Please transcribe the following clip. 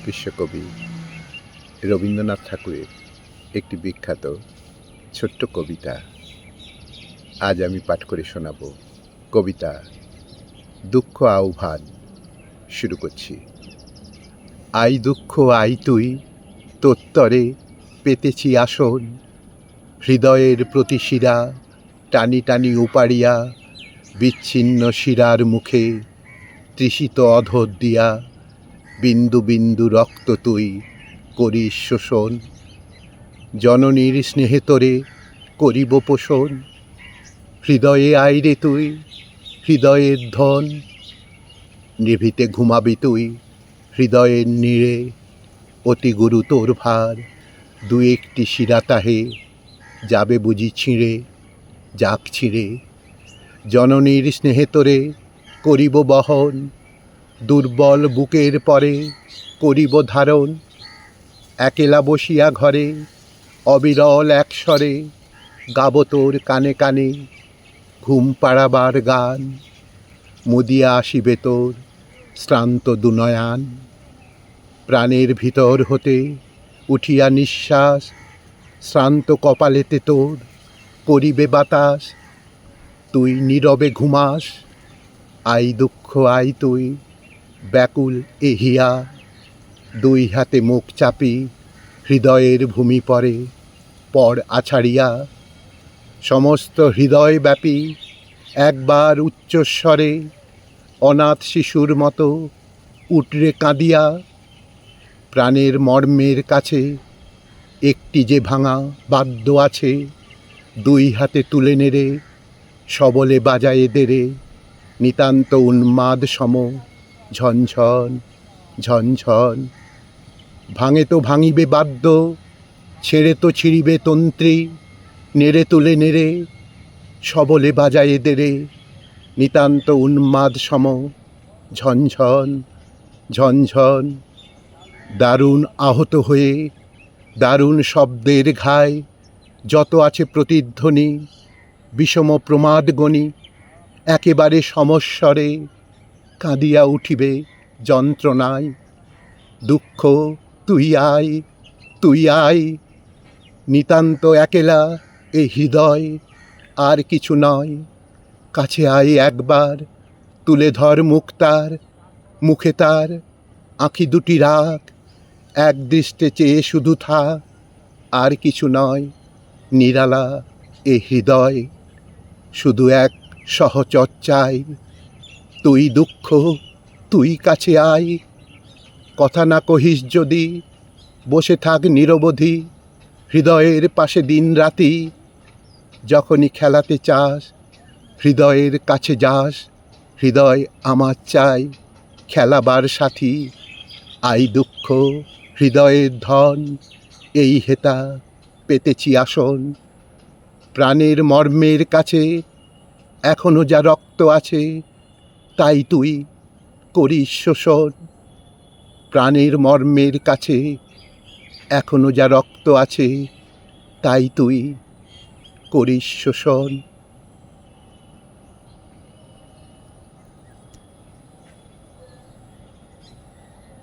বিশ্বকবি রবীন্দ্রনাথ ঠাকুরের একটি বিখ্যাত ছোট্ট কবিতা আজ আমি পাঠ করে শোনাব। কবিতা দুঃখ আহ্বান। শুরু করছি। আই দুঃখ আই তুই, তোত্তরে পেতেছি আসন, হৃদয়ের প্রতি শিরা টানি টানি উপাড়িয়া, বিচ্ছিন্ন শিরার মুখে তৃষিত অধর দিয়া, বিন্দু বিন্দু রক্ত তুই করিস শোষণ, জননীর স্নেহে তোরে করিব পোষণ, হৃদয়ে আইরে তুই হৃদয়ের ধন, নিভিতে ঘুমাবি তুই হৃদয়ের নীড়ে, অতি গুরু তোর ভার দু একটি শিরা তাহে যাবে বুঝি ছিঁড়ে, যাক ছিঁড়ে, জননীর স্নেহে তোরে করিব বহন, দুর্বল বুকের পরে করিব ধারণ, একেলা বসিয়া ঘরে অবিরল একস্বরে গাব তোর কানে কানে ঘুম পাড়াবার গান, মুদিয়া আসিবে তোর শ্রান্ত দুনয়ান, প্রাণের ভিতর হতে উঠিয়া নিঃশ্বাস, শ্রান্ত কপালেতে তোর করিবে বাতাস, তুই নীরবে ঘুমাস। আই দুঃখ আই তুই ব্যাকুল এহিয়া, দুই হাতে মুখ চাপি হৃদয়ের ভূমি পরে পর আছাড়িয়া, সমস্ত হৃদয় ব্যাপী একবার উচ্চস্বরে অনাথ শিশুর মতো উঠরে কাঁদিয়া, প্রাণের মর্মের কাছে একটি যে ভাঙা বাদ্য আছে, দুই হাতে তুলে নেড়ে সবলে বাজায়ে দেরে, নিতান্ত উন্মাদ সম ঝনঝন ঝনঝন, ভাঙে তো ভাঙিবে বাদ্য, ছেড়ে তো ছিঁড়িবে তন্ত্রী, নেড়ে তুলে নেড়ে সবলে বাজায়ে দেরে, নিতান্ত উন্মাদ সম ঝনঝন ঝনঝন, দারুণ আহত হয়ে দারুণ শব্দের ঘায় যত আছে প্রতিধ্বনি, বিষম প্রমাদ গণি একেবারে সমস্বরে কাঁদিয়া উঠিবে যন্ত্রণায়। দুঃখ তুই আয় তুই আয়, নিতান্ত একেলা এ হৃদয় আর কিছু নয়, কাছে আয় একবার, তুলে ধর মুখ তার, মুখে তার আঁখি দুটি রাখ, এক দৃষ্টে চেয়ে শুধু থাক, আর কিছু নয়, নিরালা এ হৃদয় শুধু এক সহচর্চায়। তুই দুঃখ তুই কাছে আয়, কথা না কহিস যদি, বসে থাক নিরবধি হৃদয়ের পাশে দিন রাতি, যখনই খেলাতে চাস হৃদয়ের কাছে যাস, হৃদয় আমার চাই খেলাবার সাথী। আই দুঃখ হৃদয়ের ধন, এই হেতা পেতেছি আসন, প্রাণের মর্মের কাছে এখনো যা রক্ত আছে তাই তুই করিস শোষণ, প্রাণের মর্মের কাছে এখনো যা রক্ত আছে তাই তুই করিস শোষণ।